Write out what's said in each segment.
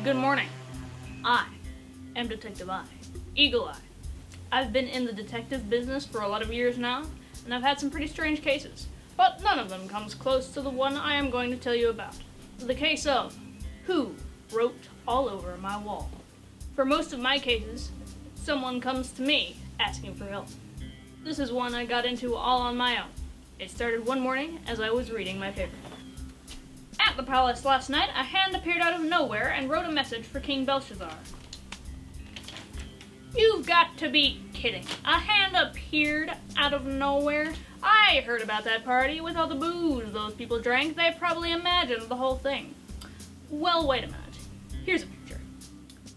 Good morning. I am Detective I, Eagle Eye. I've been in the detective business for a lot of years now, and I've had some pretty strange cases, but none of them comes close to the one I am going to tell you about. The case of who wrote all over my wall. For most of my cases, someone comes to me asking for help. This is one I got into all on my own. It started one morning as I was reading my paper. At the palace last night, a hand appeared out of nowhere and wrote a message for King Belshazzar. You've got to be kidding. A hand appeared out of nowhere? I heard about that party. With all the booze those people drank, they probably imagined the whole thing. Well, wait a minute. Here's a picture.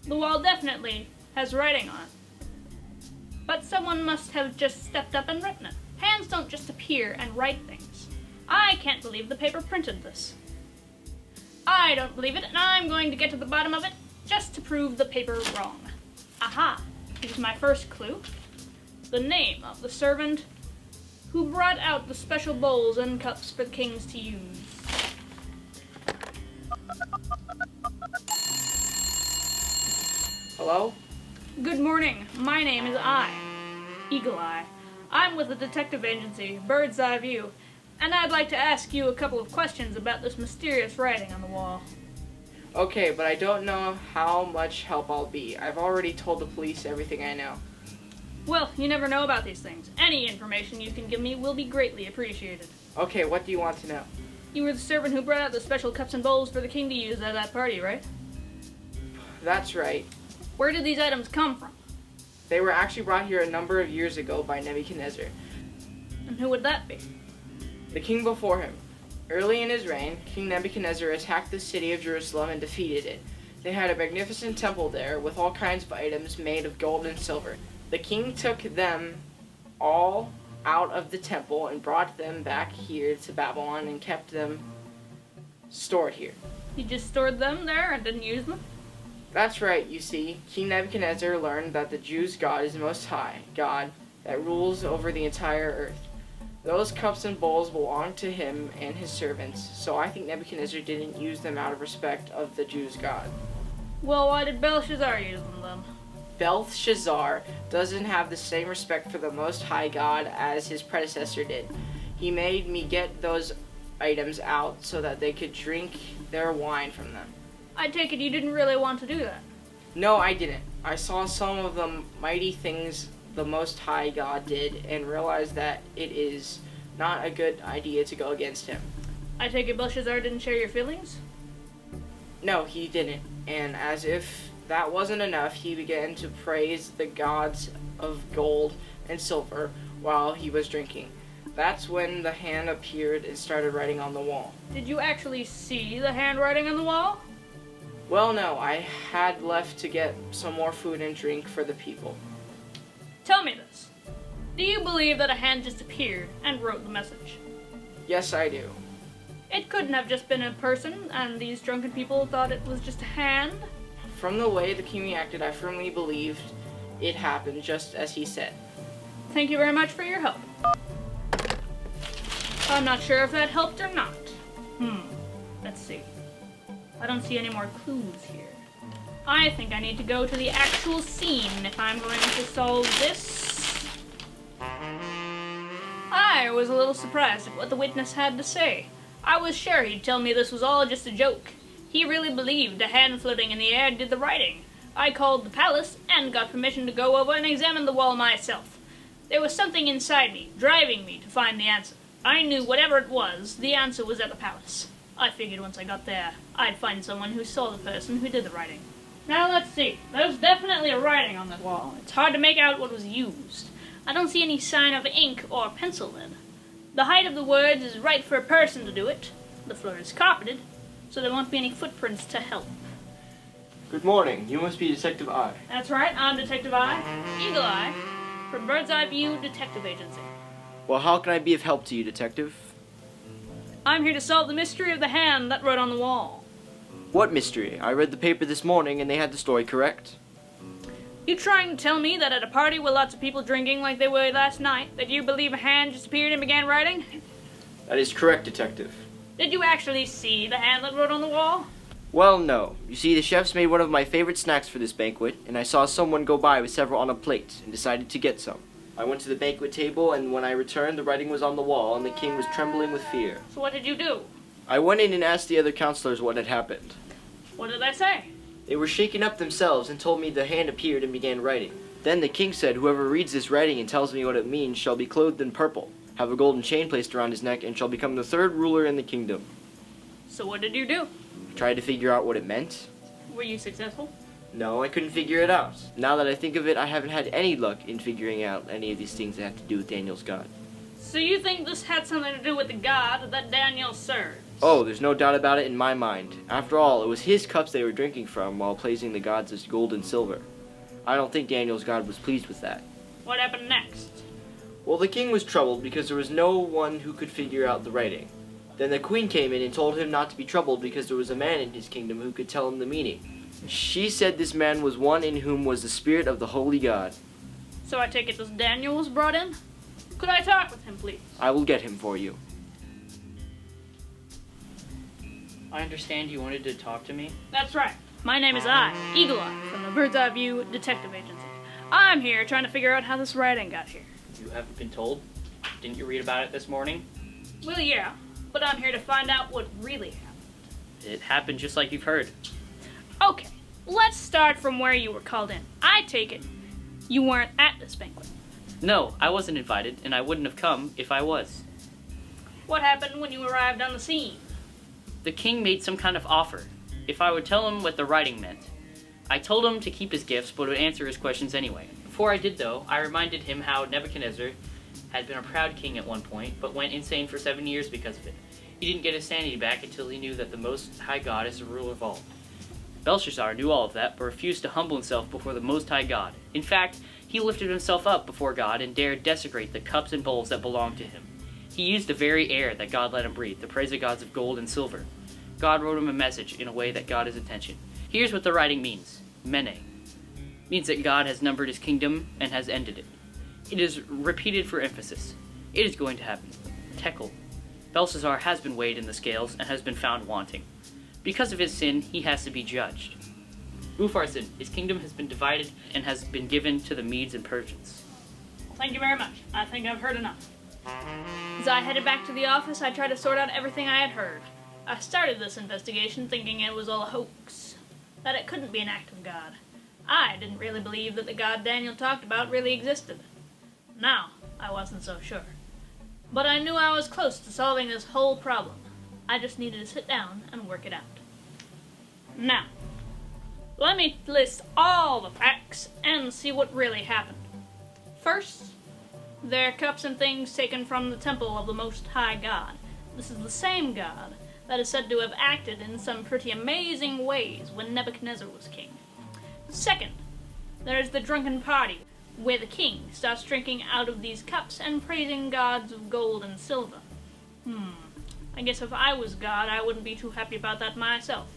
The wall definitely has writing on it. But someone must have just stepped up and written it. Hands don't just appear and write things. I can't believe the paper printed this. I don't believe it, and I'm going to get to the bottom of it just to prove the paper wrong. Aha! Here's my first clue. The name of the servant who brought out the special bowls and cups for the kings to use. Hello? Good morning. My name is Eagle Eye. I'm with the detective agency, Bird's Eye View, and I'd like to ask you a couple of questions about this mysterious writing on the wall. Okay, but I don't know how much help I'll be. I've already told the police everything I know. Well, you never know about these things. Any information you can give me will be greatly appreciated. Okay, what do you want to know? You were the servant who brought out the special cups and bowls for the king to use at that party, right? That's right. Where did these items come from? They were actually brought here a number of years ago by Nebuchadnezzar, And who would that be? the king before him. Early in his reign, King Nebuchadnezzar attacked the city of Jerusalem and defeated it. They had a magnificent temple there with all kinds of items made of gold and silver. The king took them all out of the temple and brought them back here to Babylon and kept them stored here. He just stored them there and didn't use them? That's right, you see. King Nebuchadnezzar learned that the Jews' God is the Most High, God that rules over the entire earth. Those cups and bowls belong to him and his servants, so I think Nebuchadnezzar didn't use them out of respect of the Jews' God. Well, why did Belshazzar use them then? Belshazzar doesn't have the same respect for the Most High God as his predecessor did. He made me get those items out so that they could drink their wine from them. I take it you didn't really want to do that. No, I didn't. I saw some of the mighty things the Most High God did and realized that it is not a good idea to go against him. I take it Belshazzar didn't share your feelings? No, he didn't. And as if that wasn't enough, he began to praise the gods of gold and silver while he was drinking. That's when the hand appeared and started writing on the wall. Did you actually see the handwriting on the wall? Well, no, I had left to get some more food and drink for the people. Tell me this. Do you believe that a hand just appeared and wrote the message? Yes, I do. It couldn't have just been a person, and these drunken people thought it was just a hand? From the way the king reacted, I firmly believed it happened just as he said. Thank you very much for your help. I'm not sure if that helped or not. Let's see. I don't see any more clues here. I think I need to go to the actual scene if I'm going to solve this. I was a little surprised at what the witness had to say. I was sure he'd tell me this was all just a joke. He really believed a hand floating in the air did the writing. I called the palace and got permission to go over and examine the wall myself. There was something inside me, driving me to find the answer. I knew whatever it was, the answer was at the palace. I figured once I got there, I'd find someone who saw the person who did the writing. Now let's see. There's definitely a writing on the wall. It's hard to make out what was used. I don't see any sign of ink or pencil lead. The height of the words is right for a person to do it. The floor is carpeted, so there won't be any footprints to help. Good morning. You must be Detective I. That's right, I'm Detective I, Eagle Eye, from Bird's Eye View Detective Agency. Well, how can I be of help to you, Detective? I'm here to solve the mystery of the hand that wrote on the wall. What mystery? I read the paper this morning and they had the story correct. You trying to tell me that at a party with lots of people drinking like they were last night, that you believe a hand just appeared and began writing? That is correct, Detective. Did you actually see the hand that wrote on the wall? Well, no. You see, the chefs made one of my favorite snacks for this banquet, and I saw someone go by with several on a plate, and decided to get some. I went to the banquet table, and when I returned, the writing was on the wall, and the king was trembling with fear. So what did you do? I went in and asked the other counselors what had happened. What did they say? They were shaken up themselves and told me the hand appeared and began writing. Then the king said, "Whoever reads this writing and tells me what it means shall be clothed in purple, have a golden chain placed around his neck, and shall become the third ruler in the kingdom." So what did you do? I tried to figure out what it meant. Were you successful? No, I couldn't figure it out. Now that I think of it, I haven't had any luck in figuring out any of these things that have to do with Daniel's God. So you think this had something to do with the god that Daniel served? Oh, there's no doubt about it in my mind. After all, it was his cups they were drinking from while praising the gods of gold and silver. I don't think Daniel's God was pleased with that. What happened next? Well, the king was troubled because there was no one who could figure out the writing. Then the queen came in and told him not to be troubled because there was a man in his kingdom who could tell him the meaning. She said this man was one in whom was the spirit of the holy God. So I take it this Daniel was brought in? Could I talk with him, please? I will get him for you. I understand you wanted to talk to me. That's right. My name is Eagle Eye, from the Bird's Eye View Detective Agency. I'm here trying to figure out how this writing got here. You haven't been told? Didn't you read about it this morning? Well, yeah, but I'm here to find out what really happened. It happened just like you've heard. Okay, let's start from where you were called in. I take it you weren't at this banquet. No, I wasn't invited, and I wouldn't have come if I was. What happened when you arrived on the scene? The king made some kind of offer, if I would tell him what the writing meant. I told him to keep his gifts, but would answer his questions anyway. Before I did, though, I reminded him how Nebuchadnezzar had been a proud king at one point, but went insane for 7 years because of it. He didn't get his sanity back until he knew that the Most High God is the ruler of all. Belshazzar knew all of that, but refused to humble himself before the Most High God. In fact, he lifted himself up before God and dared desecrate the cups and bowls that belonged to him. He used the very air that God let him breathe to praise the gods of gold and silver. God wrote him a message in a way that got his attention. Here's what the writing means. Mene. Means that God has numbered his kingdom and has ended it. It is repeated for emphasis. It is going to happen. Tekel. Belshazzar has been weighed in the scales and has been found wanting. Because of his sin, he has to be judged. Upharsin, his kingdom has been divided and has been given to the Medes and Persians. Thank you very much. I think I've heard enough. As I headed back to the office, I tried to sort out everything I had heard. I started this investigation thinking it was all a hoax, that it couldn't be an act of God. I didn't really believe that the God Daniel talked about really existed. Now, I wasn't so sure. But I knew I was close to solving this whole problem. I just needed to sit down and work it out. Now, let me list all the facts and see what really happened. First, there are cups and things taken from the temple of the Most High God. This is the same God that is said to have acted in some pretty amazing ways when Nebuchadnezzar was king. Second, there is the drunken party, where the king starts drinking out of these cups and praising gods of gold and silver. I guess if I was God, I wouldn't be too happy about that myself.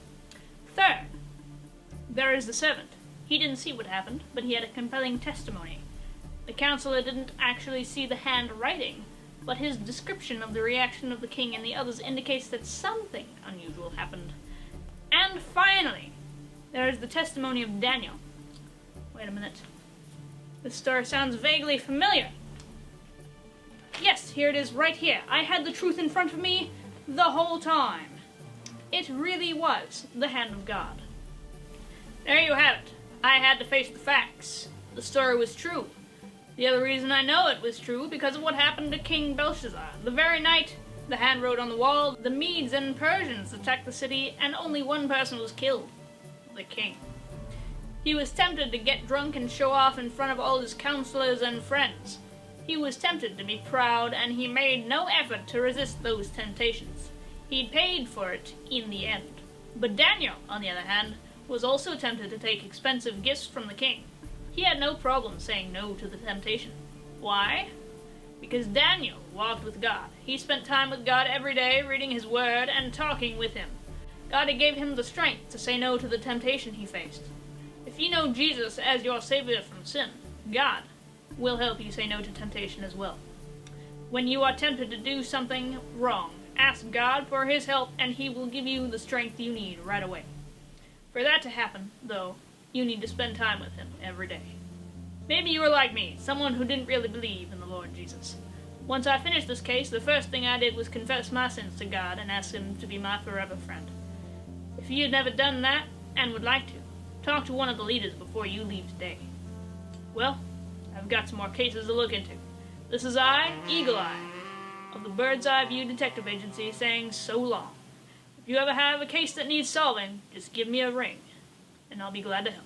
Third, there is the servant. He didn't see what happened, but he had a compelling testimony. The counselor didn't actually see the handwriting, but his description of the reaction of the king and the others indicates that something unusual happened. And finally, there is the testimony of Daniel. Wait a minute. This story sounds vaguely familiar. Yes, here it is right here. I had the truth in front of me the whole time. It really was the hand of God. There you have it. I had to face the facts. The story was true. The other reason I know it was true because of what happened to King Belshazzar. The very night the hand wrote on the wall, the Medes and Persians attacked the city and only one person was killed. The king. He was tempted to get drunk and show off in front of all his counselors and friends. He was tempted to be proud and he made no effort to resist those temptations. He paid for it in the end. But Daniel, on the other hand, was also tempted to take expensive gifts from the king. He had no problem saying no to the temptation. Why? Because Daniel walked with God. He spent time with God every day, reading his word and talking with him. God gave him the strength to say no to the temptation he faced. If you know Jesus as your savior from sin, God will help you say no to temptation as well. When you are tempted to do something wrong, ask God for his help and he will give you the strength you need right away. For that to happen, though, you need to spend time with him every day. Maybe you were like me, someone who didn't really believe in the Lord Jesus. Once I finished this case, the first thing I did was confess my sins to God and ask him to be my forever friend. If you had never done that, and would like to, talk to one of the leaders before you leave today. Well, I've got some more cases to look into. This is I, Eagle Eye, of the Bird's Eye View Detective Agency, saying so long. If you ever have a case that needs solving, just give me a ring, and I'll be glad to help.